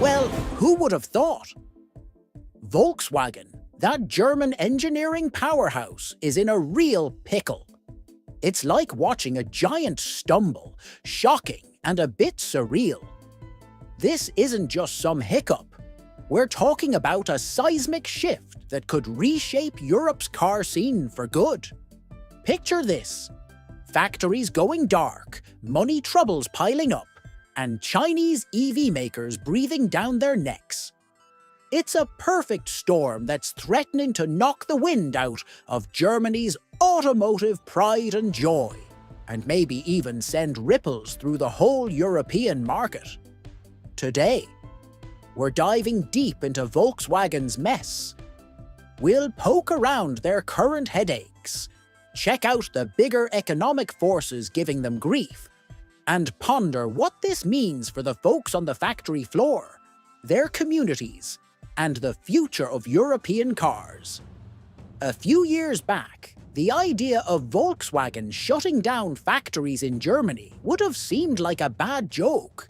Well, who would have thought? Volkswagen, that German engineering powerhouse, is in a real pickle. It's like watching a giant stumble, shocking and a bit surreal. This isn't just some hiccup. We're talking about a seismic shift that could reshape Europe's car scene for good. Picture this: factories going dark, money troubles piling up, and Chinese EV makers breathing down their necks. It's a perfect storm that's threatening to knock the wind out of Germany's automotive pride and joy, and maybe even send ripples through the whole European market. Today, we're diving deep into Volkswagen's mess. We'll poke around their current headaches, check out the bigger economic forces giving them grief, and ponder what this means for the folks on the factory floor, their communities, and the future of European cars. A few years back, the idea of Volkswagen shutting down factories in Germany would have seemed like a bad joke.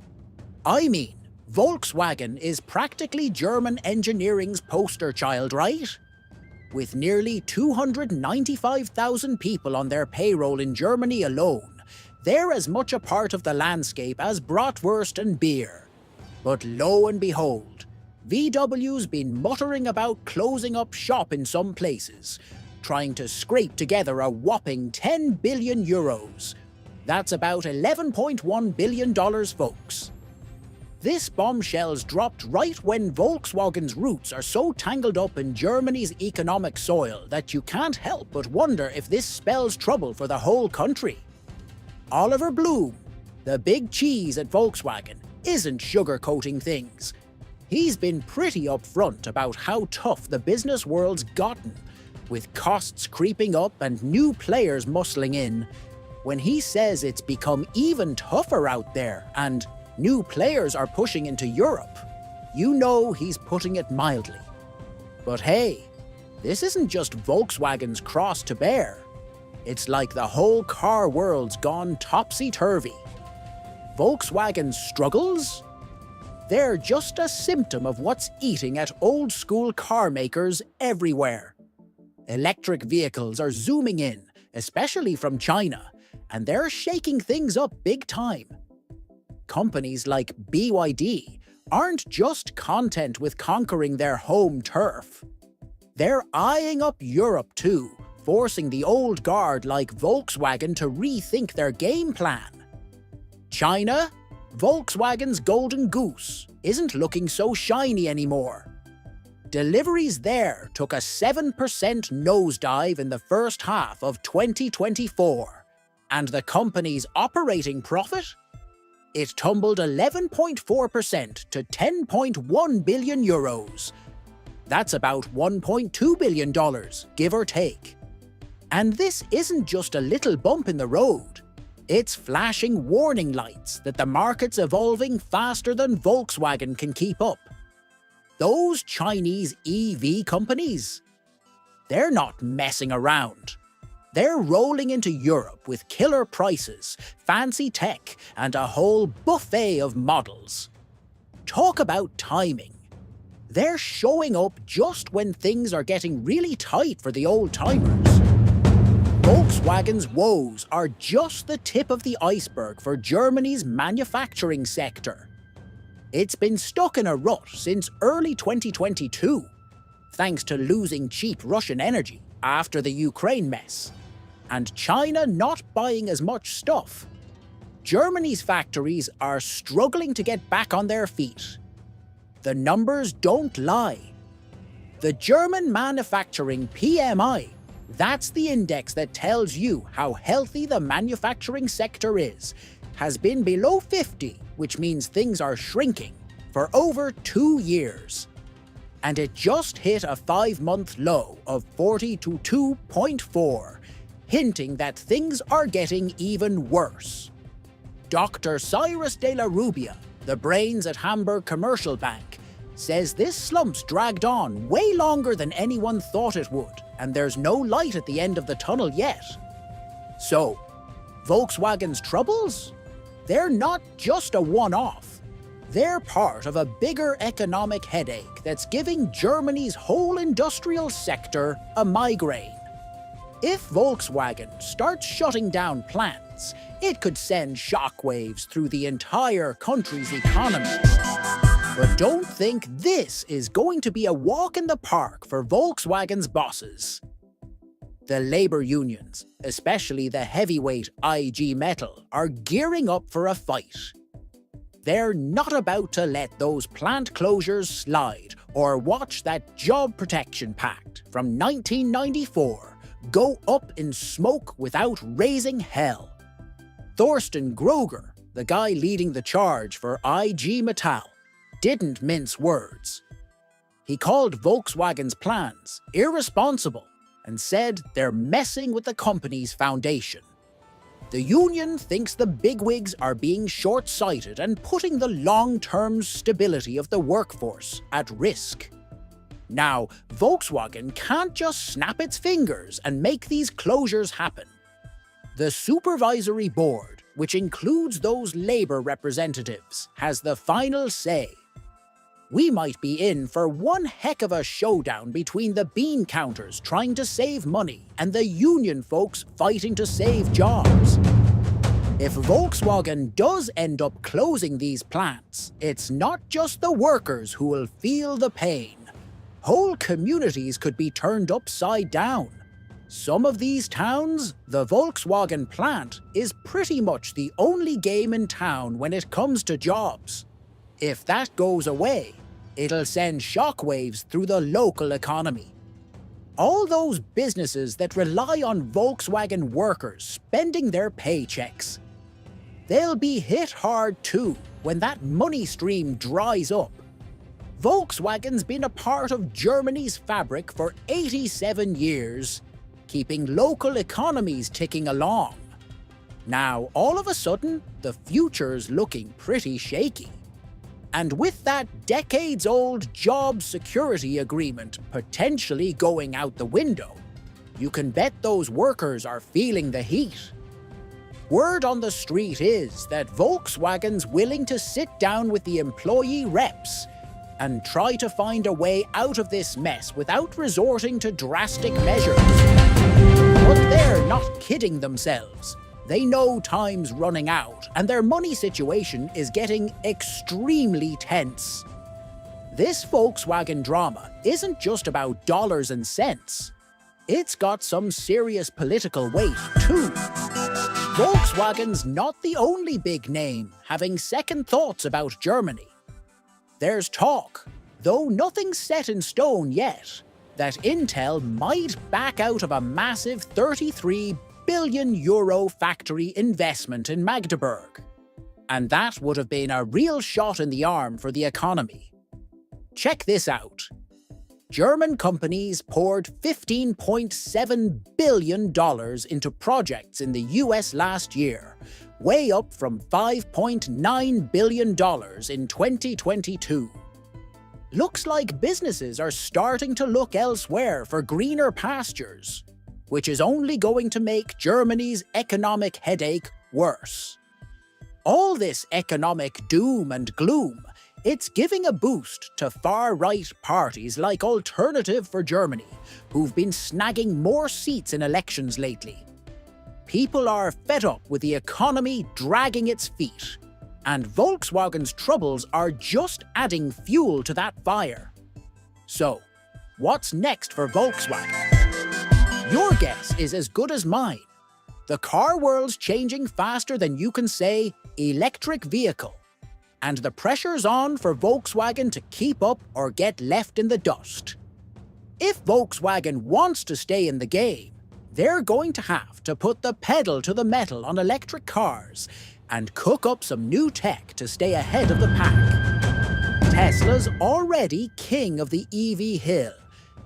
I mean, Volkswagen is practically German engineering's poster child, right? With nearly 295,000 people on their payroll in Germany alone, they're as much a part of the landscape as bratwurst and beer. But lo and behold, VW's been muttering about closing up shop in some places, trying to scrape together a whopping 10 billion euros. That's about $11.1 billion, folks. This bombshell's dropped right when Volkswagen's roots are so tangled up in Germany's economic soil that you can't help but wonder if this spells trouble for the whole country. Oliver Blume, the big cheese at Volkswagen, isn't sugarcoating things. He's been pretty upfront about how tough the business world's gotten, with costs creeping up and new players muscling in. When he says it's become even tougher out there and new players are pushing into Europe, you know he's putting it mildly. But hey, this isn't just Volkswagen's cross to bear. It's like the whole car world's gone topsy-turvy. Volkswagen's struggles? They're just a symptom of what's eating at old-school car makers everywhere. Electric vehicles are zooming in, especially from China, and they're shaking things up big time. Companies like BYD aren't just content with conquering their home turf. They're eyeing up Europe too, forcing the old guard like Volkswagen to rethink their game plan. China, Volkswagen's golden goose, isn't looking so shiny anymore. Deliveries there took a 7% nosedive in the first half of 2024, and the company's operating profit? It tumbled 11.4% to 10.1 billion euros. That's about $1.2 billion, give or take. And this isn't just a little bump in the road. It's flashing warning lights that the market's evolving faster than Volkswagen can keep up. Those Chinese EV companies? They're not messing around. They're rolling into Europe with killer prices, fancy tech, and a whole buffet of models. Talk about timing. They're showing up just when things are getting really tight for the old-timers. Volkswagen's woes are just the tip of the iceberg for Germany's manufacturing sector. It's been stuck in a rut since early 2022, thanks to losing cheap Russian energy after the Ukraine mess, and China not buying as much stuff. Germany's factories are struggling to get back on their feet. The numbers don't lie. The German manufacturing PMI, that's the index that tells you how healthy the manufacturing sector is, has been below 50, which means things are shrinking, for over 2 years. And it just hit a 5-month low of 42.4, hinting that things are getting even worse. Dr. Cyrus de la Rubia, the brains at Hamburg Commercial Bank, says this slump's dragged on way longer than anyone thought it would, and there's no light at the end of the tunnel yet. So, Volkswagen's troubles? They're not just a one-off. They're part of a bigger economic headache that's giving Germany's whole industrial sector a migraine. If Volkswagen starts shutting down plants, it could send shockwaves through the entire country's economy. But don't think this is going to be a walk in the park for Volkswagen's bosses. The labor unions, especially the heavyweight IG Metall, are gearing up for a fight. They're not about to let those plant closures slide or watch that Job Protection Pact from 1994 go up in smoke without raising hell. Thorsten Groger, the guy leading the charge for IG Metall, didn't mince words. He called Volkswagen's plans irresponsible and said they're messing with the company's foundation. The union thinks the bigwigs are being short-sighted and putting the long-term stability of the workforce at risk. Now, Volkswagen can't just snap its fingers and make these closures happen. The supervisory board, which includes those labor representatives, has the final say. We might be in for one heck of a showdown between the bean counters trying to save money and the union folks fighting to save jobs. If Volkswagen does end up closing these plants, it's not just the workers who will feel the pain. Whole communities could be turned upside down. Some of these towns, the Volkswagen plant is pretty much the only game in town when it comes to jobs. If that goes away, it'll send shockwaves through the local economy. All those businesses that rely on Volkswagen workers spending their paychecks, they'll be hit hard too when that money stream dries up. Volkswagen's been a part of Germany's fabric for 87 years, keeping local economies ticking along. Now, all of a sudden, the future's looking pretty shaky. And with that decades-old job security agreement potentially going out the window, you can bet those workers are feeling the heat. Word on the street is that Volkswagen's willing to sit down with the employee reps and try to find a way out of this mess without resorting to drastic measures. But they're not kidding themselves. They know time's running out, and their money situation is getting extremely tense. This Volkswagen drama isn't just about dollars and cents. It's got some serious political weight, too. Volkswagen's not the only big name having second thoughts about Germany. There's talk, though nothing's set in stone yet, that Intel might back out of a massive €33 billion factory investment in Magdeburg. And that would have been a real shot in the arm for the economy. Check this out. German companies poured $15.7 billion into projects in the US last year, way up from $5.9 billion in 2022. Looks like businesses are starting to look elsewhere for greener pastures, which is only going to make Germany's economic headache worse. All this economic doom and gloom, it's giving a boost to far-right parties like Alternative for Germany, who've been snagging more seats in elections lately. People are fed up with the economy dragging its feet, and Volkswagen's troubles are just adding fuel to that fire. So, what's next for Volkswagen? Your guess is as good as mine. The car world's changing faster than you can say electric vehicle, and the pressure's on for Volkswagen to keep up or get left in the dust. If Volkswagen wants to stay in the game, they're going to have to put the pedal to the metal on electric cars and cook up some new tech to stay ahead of the pack. Tesla's already king of the EV hill,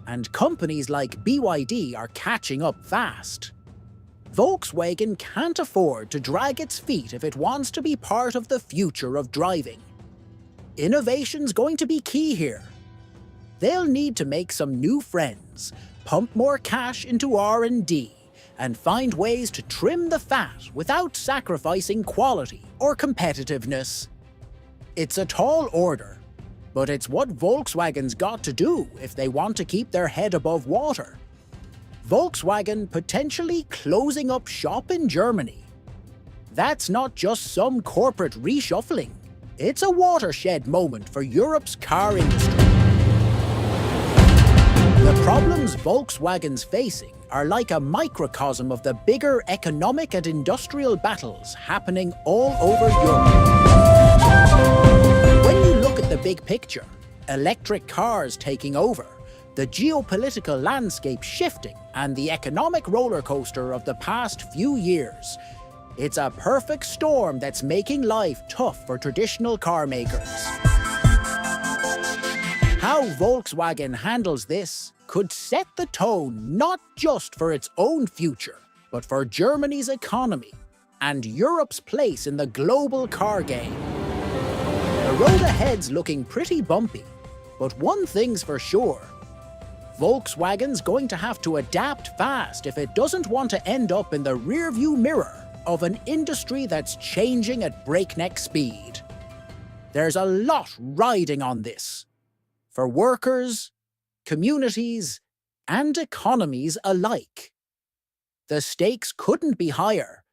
and companies like BYD are catching up fast. Volkswagen can't afford to drag its feet if it wants to be part of the future of driving. Innovation's going to be key here. They'll need to make some new friends, pump more cash into R&D, and find ways to trim the fat without sacrificing quality or competitiveness. It's a tall order, but it's what Volkswagen's got to do if they want to keep their head above water. Volkswagen potentially closing up shop in Germany. That's not just some corporate reshuffling. It's a watershed moment for Europe's car industry. The problems Volkswagen's facing are like a microcosm of the bigger economic and industrial battles happening all over Europe. When you look at the big picture, electric cars taking over, the geopolitical landscape shifting, and the economic roller coaster of the past few years, it's a perfect storm that's making life tough for traditional car makers. How Volkswagen handles this could set the tone not just for its own future, but for Germany's economy and Europe's place in the global car game. The road ahead's looking pretty bumpy, but one thing's for sure. Volkswagen's going to have to adapt fast if it doesn't want to end up in the rearview mirror of an industry that's changing at breakneck speed. There's a lot riding on this, for workers, communities, and economies alike. The stakes couldn't be higher,